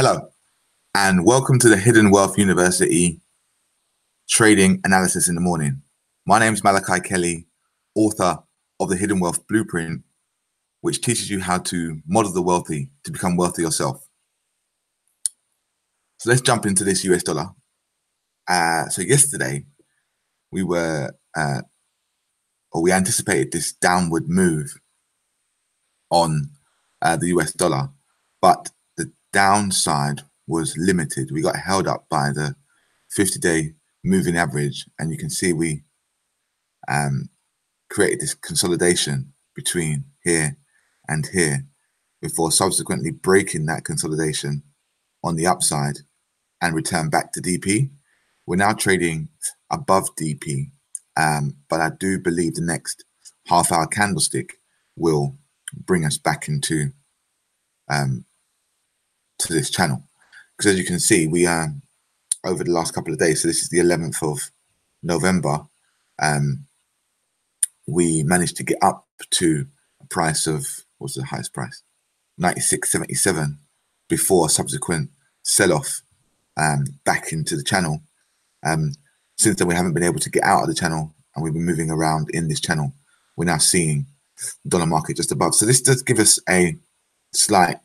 Hello, and welcome to the Hidden Wealth University Trading Analysis in the Morning. My name is Malachi Kelly, author of the Hidden Wealth Blueprint, which teaches you how to model the wealthy to become wealthy yourself. So let's jump into this US dollar. So yesterday, we anticipated this downward move on the US dollar, but the downside was limited. We got held up by the 50-day moving average, and you can see we created this consolidation between here and here before subsequently breaking that consolidation on the upside and return back to DP. We're now trading above DP, but I do believe the next half-hour candlestick will bring us back into to this channel, because as you can see, we over the last couple of days, so this is the 11th of November, we managed to get up to a price of, what's the highest price? 96.77 before a subsequent sell-off back into the channel. Since then, we haven't been able to get out of the channel, and we've been moving around in this channel. We're now seeing the dollar market just above. So this does give us a slight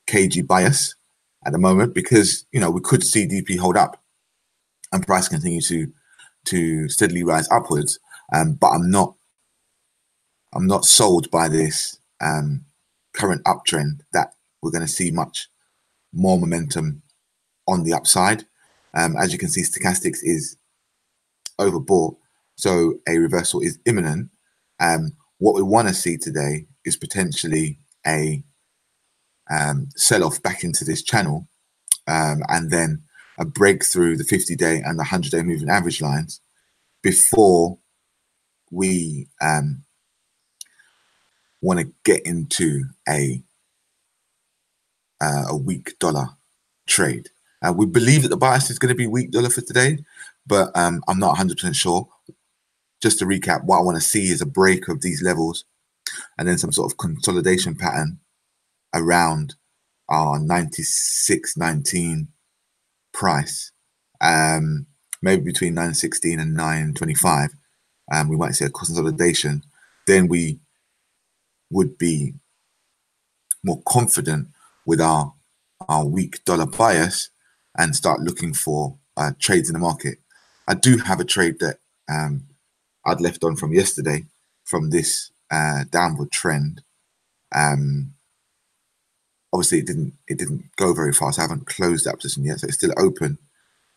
KG bias at the moment, because we could see DP hold up and price continue to steadily rise upwards. But I'm not sold by this current uptrend that we're going to see much more momentum on the upside. As you can see, stochastics is overbought, so a reversal is imminent. What we want to see today is potentially a sell-off back into this channel, and then a breakthrough the 50-day and the 100-day moving average lines before we want to get into a weak dollar trade. We believe that the bias is going to be weak dollar for today, but I'm not 100% sure. Just to recap, what I want to see is a break of these levels and then some sort of consolidation pattern around our 96.19 price, maybe between 9.16 and 9.25. We might see a consolidation. Then we would be more confident with our weak dollar bias and start looking for trades in the market. I do have a trade that I'd left on from yesterday from this downward trend. Obviously, it didn't go very fast. I haven't closed that position yet, so it's still open,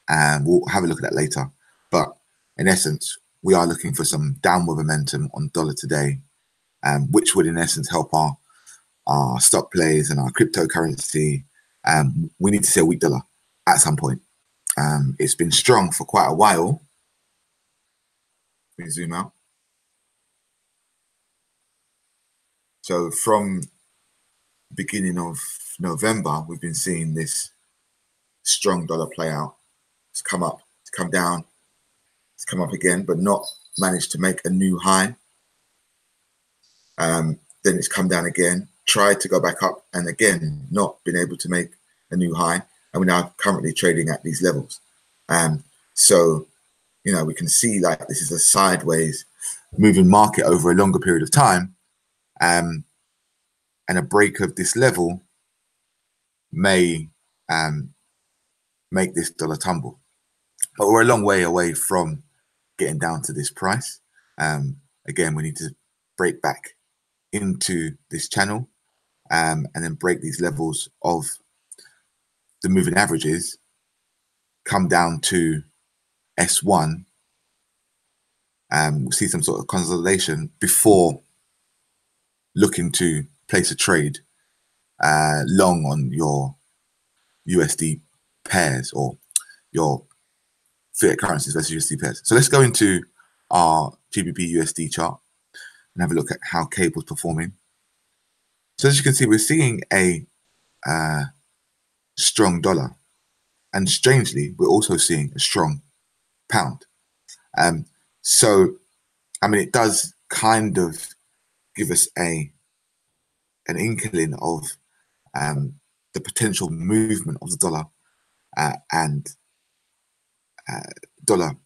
and we'll have a look at that later. But in essence, we are looking for some downward momentum on dollar today, which would in essence help our stock plays and our cryptocurrency. We need to see a weak dollar at some point. It's been strong for quite a while. Let me zoom out. So from beginning of November, we've been seeing this strong dollar play out. It's come up, it's come down, it's come up again, but not managed to make a new high. Then it's come down again, tried to go back up, and again, not been able to make a new high. And we're now currently trading at these levels. So, we can see like this is a sideways moving market over a longer period of time. And a break of this level may make this dollar tumble. But we're a long way away from getting down to this price. Again, we need to break back into this channel and then break these levels of the moving averages, come down to S1, we'll see some sort of consolidation before looking to place a trade long on your USD pairs or your fiat currencies versus USD pairs. So let's go into our GBP USD chart and have a look at how cable's performing. So as you can see, we're seeing a strong dollar, and strangely, we're also seeing a strong pound. So, I mean, it does kind of give us an inkling of the potential movement of the dollar and dollar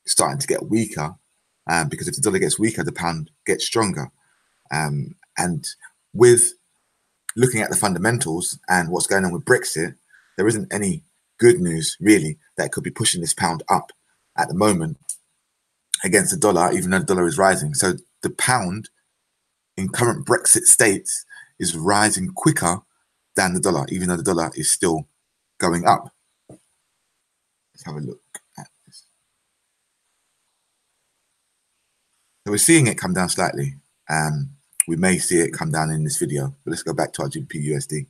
starting to get weaker, because if the dollar gets weaker, the pound gets stronger. And with looking at the fundamentals and what's going on with Brexit, there isn't any good news really that could be pushing this pound up at the moment against the dollar, even though the dollar is rising. So the pound in current Brexit states is rising quicker than the dollar, even though the dollar is still going up. Let's have a look at this. So we're seeing it come down slightly. We may see it come down in this video, but let's go back to our GBP USD.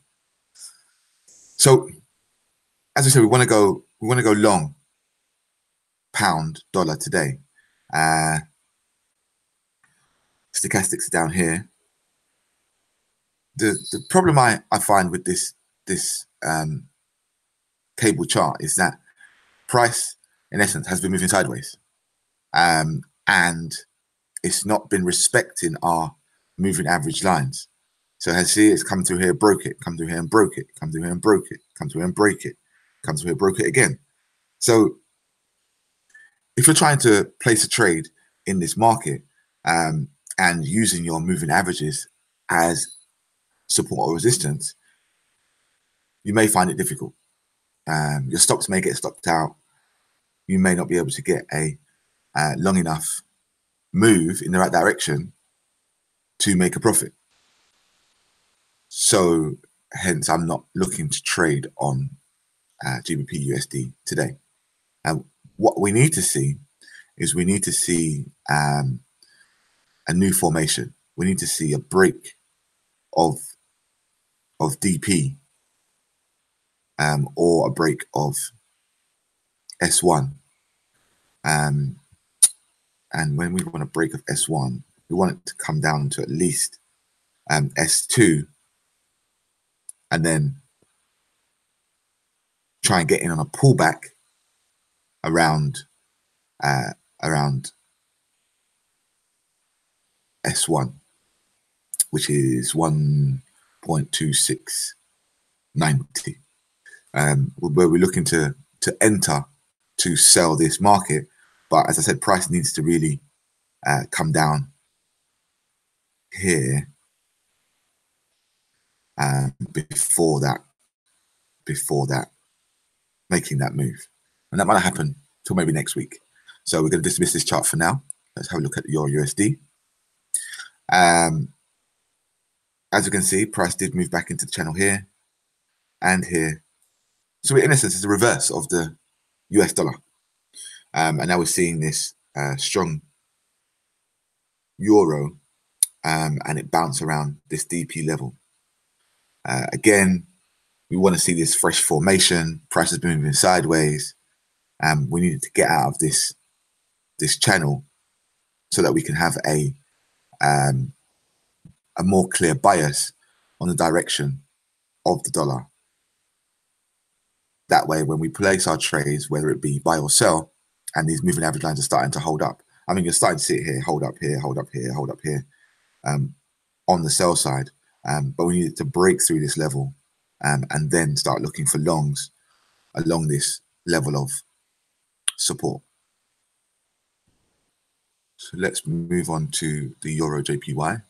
So as I said, we want to go long pound dollar today. Stochastics are down here. The problem I find with this cable chart is that price, in essence, has been moving sideways, and it's not been respecting our moving average lines. So as see, it's come through here, broke it, come through here and broke it, come through here and broke it, come through here and break it, come through here, broke it again. So if you're trying to place a trade in this market and using your moving averages as support or resistance, you may find it difficult. Your stops may get stopped out. You may not be able to get a long enough move in the right direction to make a profit. So hence, I'm not looking to trade on GBP USD today. And what we need to see is we need to see a new formation. We need to see a break of DP or a break of S1. And when we want a break of S1, we want it to come down to at least S2, and then try and get in on a pullback around S1, which is 1.2690, where we're looking to enter to sell this market. But as I said, price needs to really come down here before that making that move, and that might not happen till maybe next week. So we're going to dismiss this chart for now. Let's have a look at your USD. As you can see, price did move back into the channel here and here. So in essence, it's the reverse of the US dollar. And now we're seeing this strong euro, and it bounce around this DP level. Again, we want to see this fresh formation. Price has been moving sideways. We need to get out of this channel so that we can have a more clear bias on the direction of the dollar. That way, when we place our trades, whether it be buy or sell, and these moving average lines are starting to hold up. I mean, you're starting to see it here, hold up here, hold up here, hold up here, on the sell side. But we need to break through this level and then start looking for longs along this level of support. So let's move on to the Euro JPY.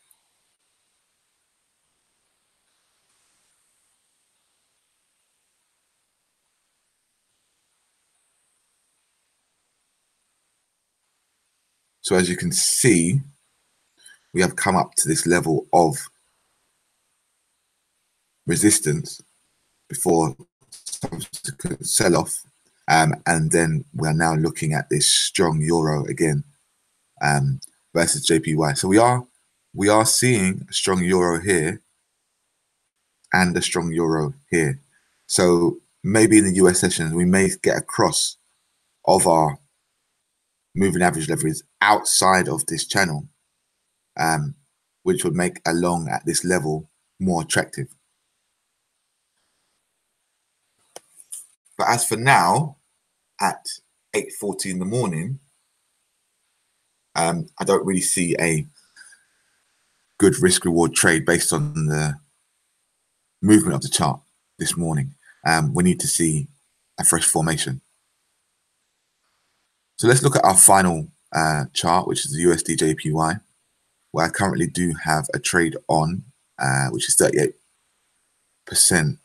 So as you can see, we have come up to this level of resistance before subsequent sell-off, and then we are now looking at this strong euro again versus JPY. So we are seeing a strong euro here and a strong euro here. So maybe in the US session we may get a cross of our moving average leverage outside of this channel, which would make a long at this level more attractive. But as for now, at 8:40 in the morning, I don't really see a good risk reward trade based on the movement of the chart this morning. We need to see a fresh formation. So let's look at our final chart, which is the USD JPY, where I currently do have a trade on, which is 38%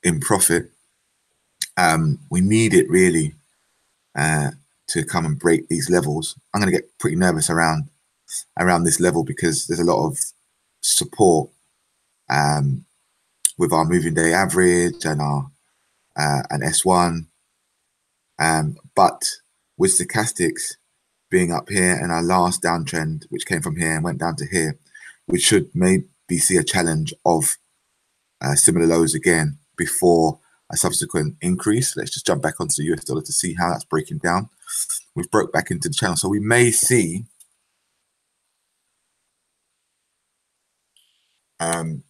in profit. We need it really to come and break these levels. I'm going to get pretty nervous around this level because there's a lot of support with our moving day average and our and S1, but with stochastics being up here and our last downtrend, which came from here and went down to here, we should maybe see a challenge of similar lows again before a subsequent increase. Let's just jump back onto the US dollar to see how that's breaking down. We've broke back into the channel, so we may see the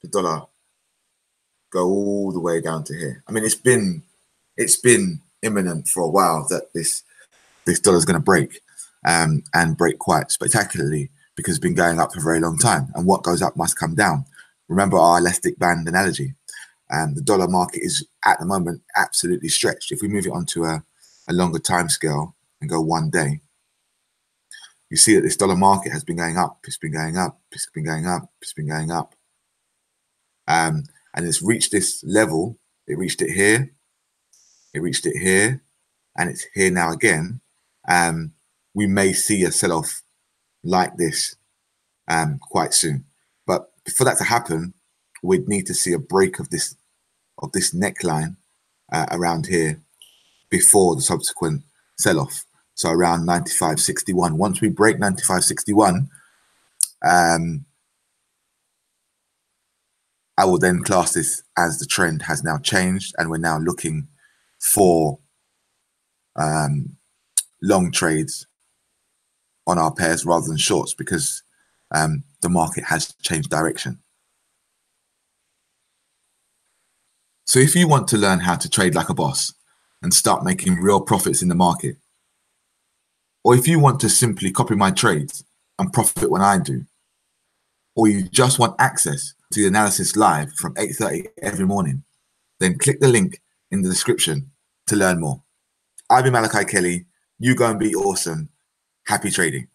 dollar go all the way down to here. I mean, it's been imminent for a while that this dollar is going to break, and break quite spectacularly, because it's been going up for a very long time, and what goes up must come down. Remember our elastic band analogy. The dollar market is at the moment absolutely stretched. If we move it onto a longer time scale and go 1 day, you see that this dollar market has been going up. It's been going up. It's been going up. It's been going up. And it's reached this level. It reached it here. It reached it here, and it's here now again. We may see a sell-off like this quite soon. But for that to happen, we'd need to see a break of this neckline around here before the subsequent sell-off. So around 95.61. Once we break 95.61, I will then class this as the trend has now changed, and we're now looking for long trades on our pairs rather than shorts, because the market has changed direction. So if you want to learn how to trade like a boss and start making real profits in the market, or if you want to simply copy my trades and profit when I do, or you just want access to the analysis live from 8:30 every morning, then click the link in the description to learn more. I've been Malachi Kelly. You go and be awesome. Happy trading.